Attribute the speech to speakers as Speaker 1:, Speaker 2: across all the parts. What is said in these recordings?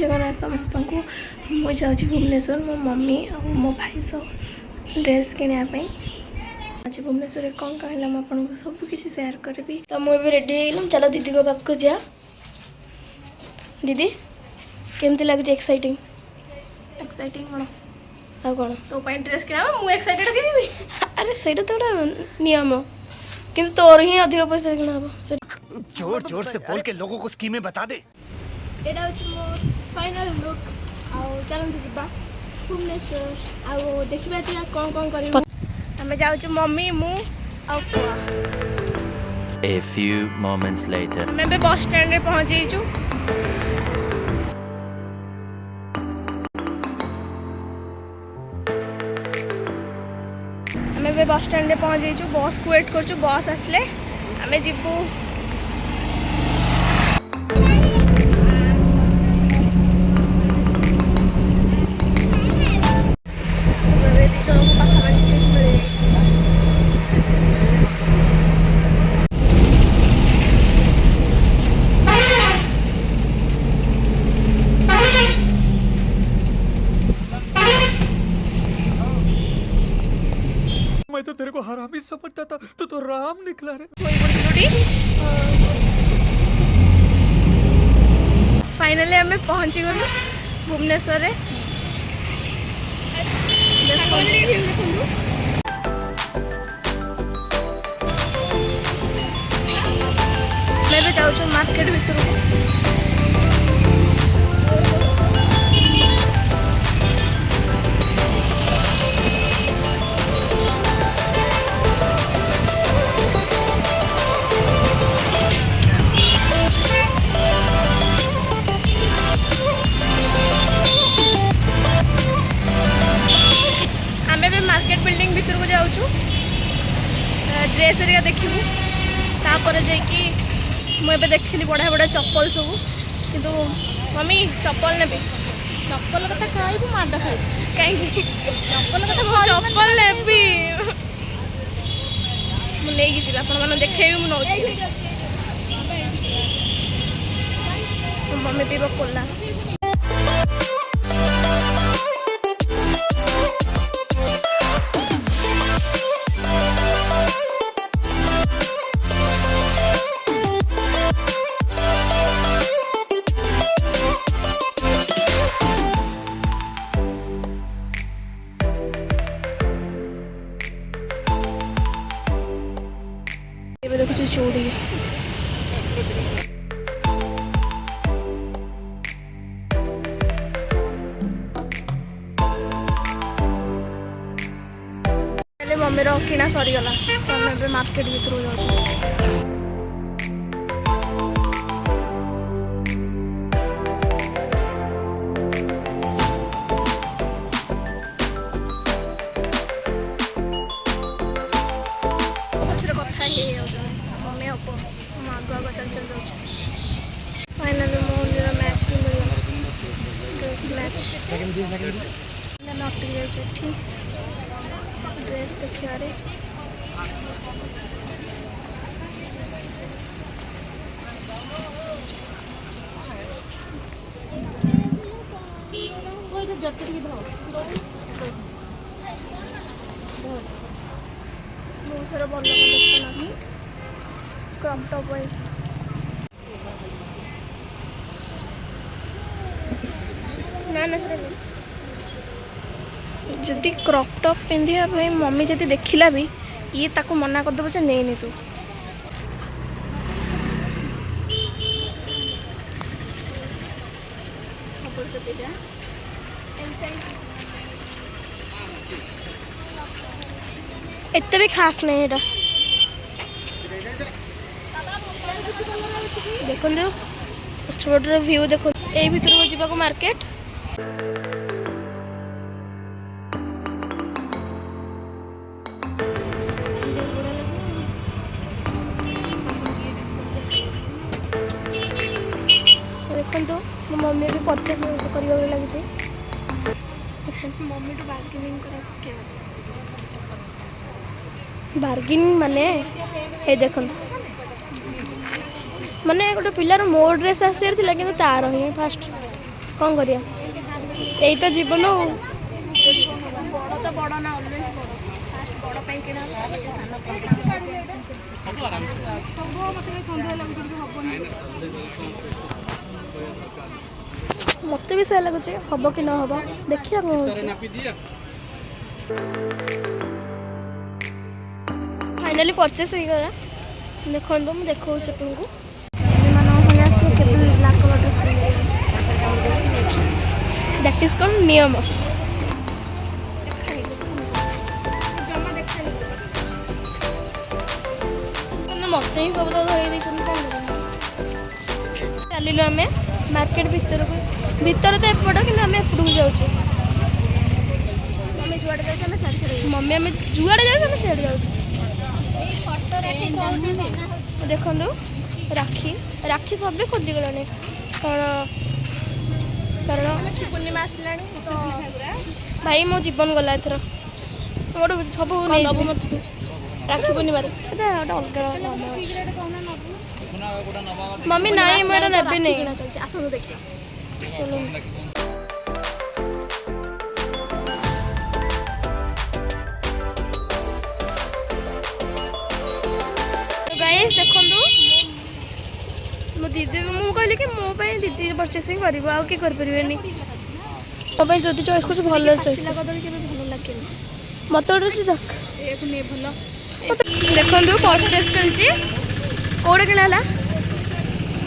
Speaker 1: जगन्नाथ समस्त को मुझे जाऊँगी भुवनेश्वर मो मम्मी और मो भाई सब ड्रेस किनापी आज भुवनेश्वर कौन कहला मुझे सब किसी शेयर करी। तो मुझे रेडी हो चलो दीदी को पाक को जा। दीदी केमती लगे एक्साइटिंग एक्साइटिंग कौन आ कौन तो ड्रेस किना मुझे एक्साइटेड थी। अरे सही तो नियम कि तोर ही अधिक पैसा किना
Speaker 2: जोर जोर से बोल के लोगों को स्कीमें बता दे।
Speaker 1: एटा होछि मोर फाइनल लुक आ चलंतु जिबा भुवनेश्वर आ देखिबा जे कोन कोन करबो। हमें जाउ छु मम्मी मु आ पुआ।
Speaker 3: A few moments later
Speaker 1: मैं बे बस स्टैंड रे पहुंच गई छु। हमें बे बस स्टैंड रे पहुंच गई छु बस को वेट कर छु बस आसले हमें जिबू।
Speaker 2: मैं तो तेरे को हरामी समझता था, तू तो राम निकला रे।
Speaker 1: फाइनली हमें पहुंची गलु भुवनेश्वर रे। मैं भी जाऊँ मार्केट भीतर को। मार्केट बिल्डिंग भीतर को जाऊँ ड्रेस एरिया देखू तापर जाकि मुझे देखली बढ़िया बढ़िया चप्पल सब किंतु मम्मी चप्पल ने चप्पल कथा खाइबू माड खाइ कहीं चप्पल कथा चप्पल नेबी मु नहीं कि आपण माने देखेबी मु नौची मम्मी पीबो कोला। देखो चूड़ी मम्मी किना सरीगला तो आम मार्केट भीतर जाऊँ। फाइनली मोर मैच भी मिल ड्रेस मैच नटी जाए ड्रेस देखिए रे बहुत सारा भल कलेक्शन अच्छे क्रॉप टॉप वाइज ना ना जदि क्रॉप टॉप पिंधिया भाई मम्मी जदि देखिला भी ये ताको मना कर देबो जे नहीं तू एते भी खास नहीं एटा देखो छोटे व्यू देखो ए भीतर को जीवा को मार्केट देखो तो मो मम्मी भी परचेस करबा लगी मम्मी तो बार्गेनिंग कर बार्गेनिंग माने हे देखो माने गोटे पिलार मो ड्रेस आसार कि तार ही फास्ट କ'ଣ କରିବା ଏଇ ତ ଜୀବନ ଆଉ।
Speaker 4: ବଡ଼ ତ ବଡ଼ ନା ଅଲୱେଜ୍ ବଡ଼। ଫାଷ୍ଟ ବଡ଼ ପାଇଁ କିଣା ତାପରେ ସାନ ପାଇଁ
Speaker 1: ମୋତେ ବି ସେୟା ଲାଗୁଛି ହବ କି ନ ହବ ଦେଖିବା କ'ଣ ହେଉଛି। ଫାଇନାଲି ପରଚେସ୍ ହେଇଗଲା। ଦେଖନ୍ତୁ ମୁଁ ଦେଖାଉଛି ଆପଣଙ୍କୁ ଦ୍ୟାଟ୍ ଇଜ୍ କଲ୍ଡ ନିୟମ। ମୋତେ ହିଁ ସବୁ ତ ଧରେଇ ଦେଇଛନ୍ତି କ'ଣ କରିବା। ଚାଲିଲୁ ଆମେ ମାର୍କେଟ ଭିତରକୁ। ଭିତରେ ତ ଏପଟ କିନ୍ତୁ ଆମେ ଏପଟକୁ ଯାଉଛୁ।
Speaker 4: ଆମେ ଯୁଆଡ଼େ ଯାଉଛୁ ଆମେ ଛାଡ଼ି ଛାଡ଼ି
Speaker 1: ମମ୍ମି ଆମେ ଯୁଆଡ଼େ ଯାଉଛୁ ଆମେ ସିଆଡ଼େ ଯାଉଛୁ।
Speaker 4: ଏଇ ଫଟୋରେ
Speaker 1: ଦେଖନ୍ତୁ ରାକ୍ଷୀ ରାକ୍ଷୀ ସବୁ ଖୋଲିଗଲାଣି କ'ଣ କାରଣ
Speaker 4: ପୂର୍ଣ୍ଣିମା ଆସିଲାଣି ତ
Speaker 1: ଭାଇ ମୋ ଜୀବନ ଗଲା ଏଥର ମୋର ସବୁ ନେଇଯିବ ମୋତେ
Speaker 4: ରାକ୍ଷୀ ପୂର୍ଣ୍ଣିମାରେ
Speaker 1: ସେଟା ଗୋଟେ ଅଲଗା କାମ ଅଛି। ମମ୍ମି ନାଇଁ ମୁଁ ଏଇଟା ନେବିନି।
Speaker 4: ଚାଲିଛି ଆସନ୍ତୁ ଦେଖିବା।
Speaker 1: ଚलो ଗାଇସ୍ ଦେଖନ୍ତୁ ମୋ ଦିଦି ମୁଁ କହିଲି କି ମୋ ପାଇଁ ଦିଦି ପରଚେସିଂ କରିବ ଆଉ କିଏ କରିପାରିବେନି। ମୋ ପାଇଁ ଯଦି ଚଏସ୍ କରୁଛୁ ଭଲ ଚଏସ୍
Speaker 4: କଦଳୀ କେବେ ଭଲ ଲାଗେନି।
Speaker 1: ମୋତେ ଗୋଟେ ଅଛି ଦରକାର।
Speaker 4: ଏହାକୁ ନେଇ ଭଲ
Speaker 1: ଦେଖନ୍ତୁ ପରଚେସ୍ ଚାଲିଛି। କେଉଁଟା କିଣା ହେଲା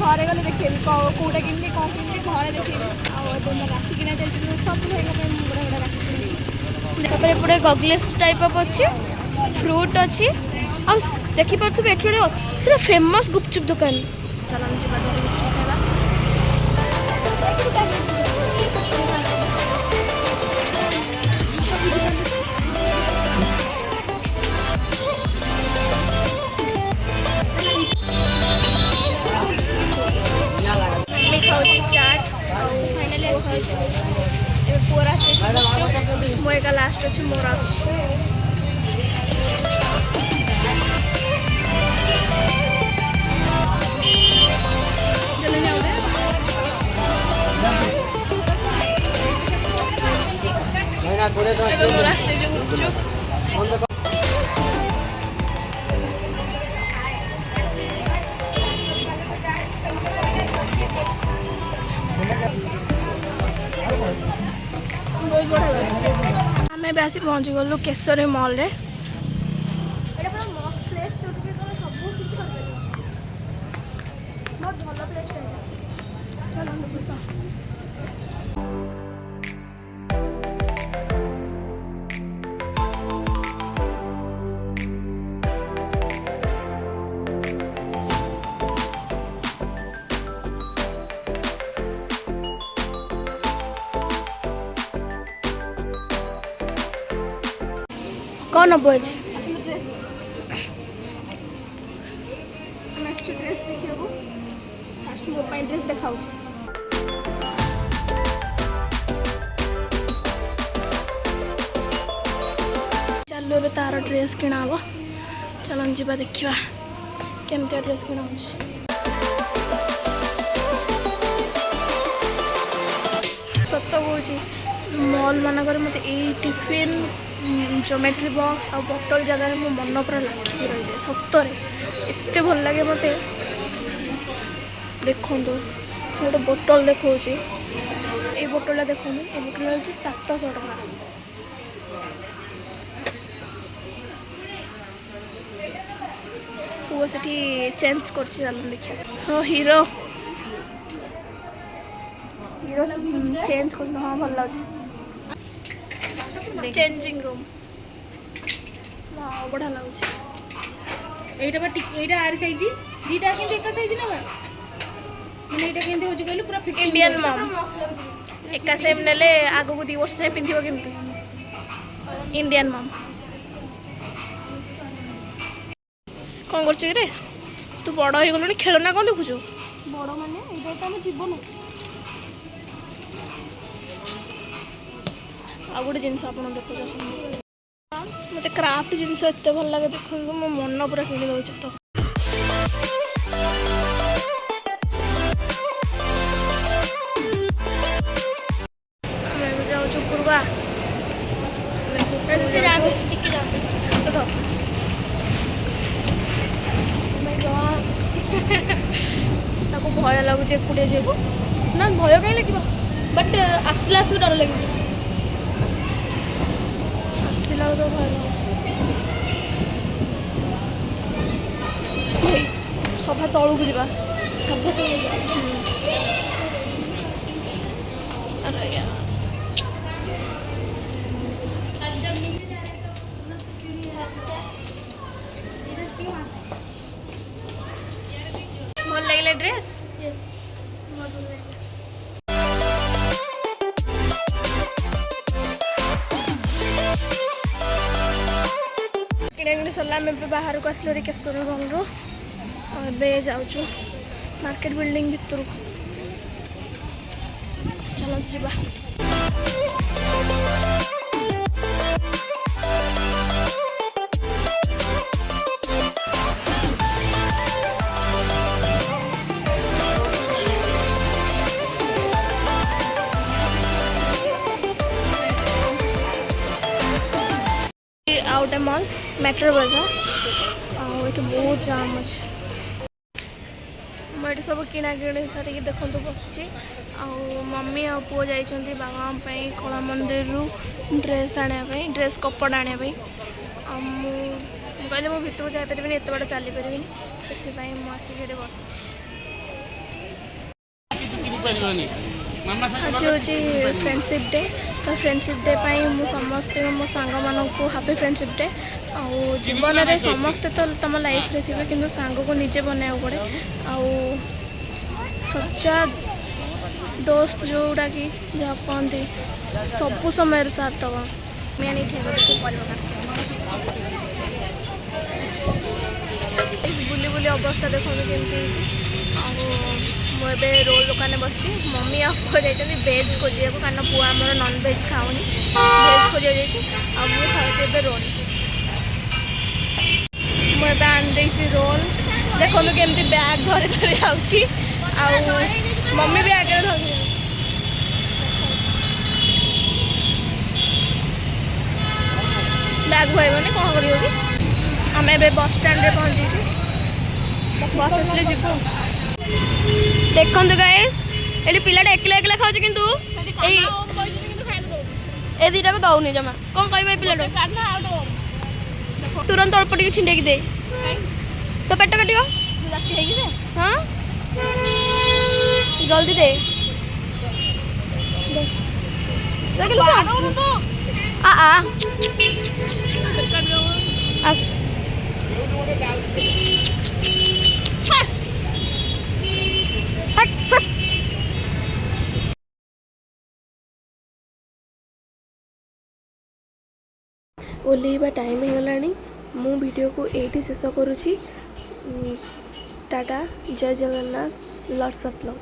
Speaker 4: ଘରେ ଗଲେ ଦେଖେଇବି କେଉଁଟା କିଣିଲି କ'ଣ କିଣିଲି ଘରେ ଦେଖେଇବି। ଆଉ ଏବେ ମୋ ରାକ୍ଷୀ କିଣା ଚାଲିଛି ସବୁ ଭାଇଙ୍କ ପାଇଁ ମୁଁ ବଢ଼ିଆ ବଢ଼ିଆ ରାକ୍ଷୀ କିଣିଛି।
Speaker 1: ତାପରେ ଏପଟେ ଗଗଲେସ୍ ଟାଇପ୍ ଅଫ୍ ଅଛି ଫ୍ରୁଟ୍ ଅଛି ଆଉ ଦେଖିପାରୁଥିବେ ଏଠି ଗୋଟେ ଅଛି ସେଟା ଫେମସ୍ ଗୁପଚୁପ୍ ଦୋକାନ।
Speaker 4: ଚାଲ ଆମେ ଯିବା ଘରେ ଗୁପଚୁପ୍ ଖାଇବା।
Speaker 1: ମମ୍ମି ଖାଉଛି ଚାଟ୍ ଆଉ ଫାଇନାଲି ଖାଉଛି ଏବେ ପୁଅର ଆସୁଛି ମୁଁ ଏକା ଲାଷ୍ଟ ଅଛି ମୋର ଆସୁଛି। ଏବେ ମୋର ଆସୁଛି ଗୁପଚୁପ୍।
Speaker 4: ଆମେ ଏବେ ଆସି ପହଞ୍ଚିଗଲୁ କେଶରୀ ମଲ୍ରେ।
Speaker 1: ଏଇଟା ପୁରା ମସ୍ତ ପ୍ଲେସ୍ ଯୋଉଠି ତମେ ସବୁ କିଛି କରିପାରିବ। ବହୁତ ଭଲ ପ୍ଲେସ୍ଟା ଏଇଟା।
Speaker 4: ଚାଲନ୍ତୁ ଯିବା।
Speaker 1: କ'ଣ ନେବ ଅଛି
Speaker 4: ଆମେ ଆସିଛୁ ଡ୍ରେସ୍ ଦେଖିବାକୁ। ଫାଷ୍ଟ ମୋ ପାଇଁ ଡ୍ରେସ୍ ଦେଖାଉଛି। ଚାଲୁ ଏବେ ତାର ଡ୍ରେସ୍ କିଣା ହବ। ଚାଲନ୍ତୁ ଯିବା ଦେଖିବା କେମିତିଆ ଡ୍ରେସ୍ କିଣା ହେଉଛି। ସତ କହୁଛି ମଲ୍ ମାନଙ୍କରେ ମୋତେ ଏଇ ଟିଫିନ୍ ଜୋମେଟ୍ରି ବକ୍ସ ଆଉ ବଟଲ ଜାଗାରେ ମୋ ମନ ପୁରା ଲାଖିକି ରହିଯାଏ। ସତରେ ଏତେ ଭଲ ଲାଗେ ମୋତେ। ଦେଖନ୍ତୁ ଗୋଟେ ବୋଟଲ ଦେଖାଉଛି। ଏଇ ବୋଟଲଟା ଦେଖନ୍ତୁ। ଏଇ ବୋଟଲ ହେଉଛି 700 ଟଙ୍କା। ପୁଅ ସେଠି ଚେଞ୍ଜ କରିଛି ଚାଲନ୍ତୁ ଦେଖିବା। ହଁ ହିରୋ ଚେଞ୍ଜ କରୁନ୍ତୁ। ହଁ ଭଲ ଲାଗୁଛି। ଚେଞ୍ଜିଂ ରୁମ୍ ବଢ଼ିଆ ଲାଗୁଛି।
Speaker 5: এইটা বা এইটা আর সাইজ দুইটা কিন্তু এক সাইজ নেবা মানে এটা কেমতি হচ্ছে কইলে পুরা ফিট
Speaker 4: इंडियन मम एका सेम नेले आगु 2 वर्ष जाए पिंधिबो केमती। इंडियन मम कौन करछु रे तू बड़ हो गलुनी खेलना कौन देखुछु।
Speaker 5: বড় মানে এইটা তো আমি জীবন
Speaker 4: आ गोटे जिनस आपण देखुछु मते क्राफ्ट जिनस एते भल लागे। देखु मो मन पूरा किनि दउछ तो ଭୟ ଲାଗୁଛି ଏକୁଟିଆ ଯିବାକୁ।
Speaker 1: ନା ଭୟ କାହିଁ ଲାଗିବ, ବଟ୍ ଆସିଲା ଆସିକି ଡର ଲାଗୁଛି।
Speaker 4: ଆସିଲା ବେଳକୁ ତ ଭୟ ଲାଗୁଛି। ସଭା ତଳକୁ ଯିବା।
Speaker 1: ସଭା ତଳକୁ ଯିବା।
Speaker 4: ଆରେ ୟାର। ଭଲ ଲାଗିଲା ଡ୍ରେସ୍?
Speaker 1: ୟେସ୍ ବହୁତ ଭଲ ଲାଗିଲା।
Speaker 4: କିଣାକିଣି ସରିଲା, ଆମେ ଏବେ ବାହାରକୁ ଆସିଲୁ ହେରି କେଶରୀ ମଲ୍ରୁ। ଏବେ ଯାଉଛୁ ମାର୍କେଟ ବିଲ୍ଡିଂ ଭିତରକୁ। ଚାଲନ୍ତୁ ଯିବା। ଆଉ ଗୋଟେ ମଲ୍ ମେଟ୍ରୋ ବଜାର, ଆଉ ଏଠି ବହୁତ ଜାମ୍ ଅଛି। ମୁଁ ଏଠି ସବୁ କିଣାକିଣି ସାରିକି ଦେଖନ୍ତୁ ବସିଛି। ଆଉ ମମ୍ମି ଆଉ ପୁଅ ଯାଇଛନ୍ତି ବାବାଙ୍କ ପାଇଁ କଳା ମନ୍ଦିରରୁ ଡ୍ରେସ୍ ଆଣିବା ପାଇଁ, ଡ୍ରେସ୍ କପଡ଼ା ଆଣିବା ପାଇଁ। ଆଉ ମୁଁ କହିଲି ମୁଁ ଭିତରକୁ ଯାଇପାରିବିନି, ଏତେ ବାଟ ଚାଲିପାରିବିନି, ସେଥିପାଇଁ ମୁଁ ଆସିକି ଏଠି ବସିଛି। ଆଜି ହେଉଛି ଫ୍ରେଣ୍ଡସିପ୍ ଡେ, ତ ଫ୍ରେଣ୍ଡସିପ୍ ଡେ ପାଇଁ ମୁଁ ସମସ୍ତେ ମୋ ସାଙ୍ଗମାନଙ୍କୁ ହାପି ଫ୍ରେଣ୍ଡସିପ୍ ଡେ। ଆଉ ଜୀବନରେ ସମସ୍ତେ ତ ତମ ଲାଇଫ୍ରେ ଥିବେ, କିନ୍ତୁ ସାଙ୍ଗକୁ ନିଜେ ବନେଇବାକୁ ପଡ଼େ। ଆଉ ସଚ୍ଚା ଦୋସ୍ତ ଯେଉଁଟାକି ଯାହା କହନ୍ତି ସବୁ ସମୟରେ ସାଥ ଦେବ। ଆମେ ଆଣି ଠିଆ କରିଦେବୁ ପରିବା ବୁଲି ବୁଲି ଅବସ୍ଥା ଦେଖନ୍ତୁ କେମିତି ହେଇଛି। ଆଉ ମୁଁ ଏବେ ରୋଲ୍ ଦୋକାନରେ ବସିଛି। ମମ୍ମି ଆଉ ପୁଅ ଯାଇଛନ୍ତି ଭେଜ୍ ଖୋଜିବାକୁ, କାରଣ ପୁଅ ଆମର ନନ୍ଭେଜ୍ ଖାଉନି, ଭେଜ୍ ଖୋଜିବାକୁ ଯାଇଛି। ଆଉ ମୁଁ ଖାଉଛି ଏବେ ରୋଲ୍। ମୁଁ ଏବେ ଆଣିଦେଇଛି ରୋଲ୍, ଦେଖନ୍ତୁ କେମିତି ବ୍ୟାଗ୍ ଧରି ଧରି ଯାଉଛି। ଆଉ ମମ୍ମି ବି ଆଗରେ ଧରି ବ୍ୟାଗ୍ ଭୁଆଇବନି, କ'ଣ କରିବ କି? ଆମେ ଏବେ ବସ୍ ଷ୍ଟାଣ୍ଡରେ ପହଞ୍ଚିଛୁ, ବସ୍ ଆସିଲେ ଯିବୁ।
Speaker 1: ଦେଖନ୍ତୁ ଗାଇସ୍, ଏଠି ପିଲାଟା ଏକଲା ଏକଲା ଖାଉଛି, କିନ୍ତୁ ଏଇ ଏ ଦୁଇଟା ବି ଦଉନି ଜମା। କ'ଣ କହିବ ଏଇ ପିଲାଟା? ତୁରନ୍ତ ଅଳ୍ପ ଟିକେ ଛିଣ୍ଡେଇକି ଦେ, ତୋ ପେଟ କାଟିବ। ହଁ ଜଲ୍ଦି ଦେ। ଆସ
Speaker 4: ଓହ୍ଲେଇବା ଟାଇମ୍ ହେଇଗଲାଣି। ମୁଁ ଭିଡ଼ିଓକୁ ଏଇଠି ଶେଷ କରୁଛି। ଟାଟା, ଜୟ ଜଗନ୍ନାଥ, ଲଟ୍ସ ଅଫ୍ ଲଭ୍।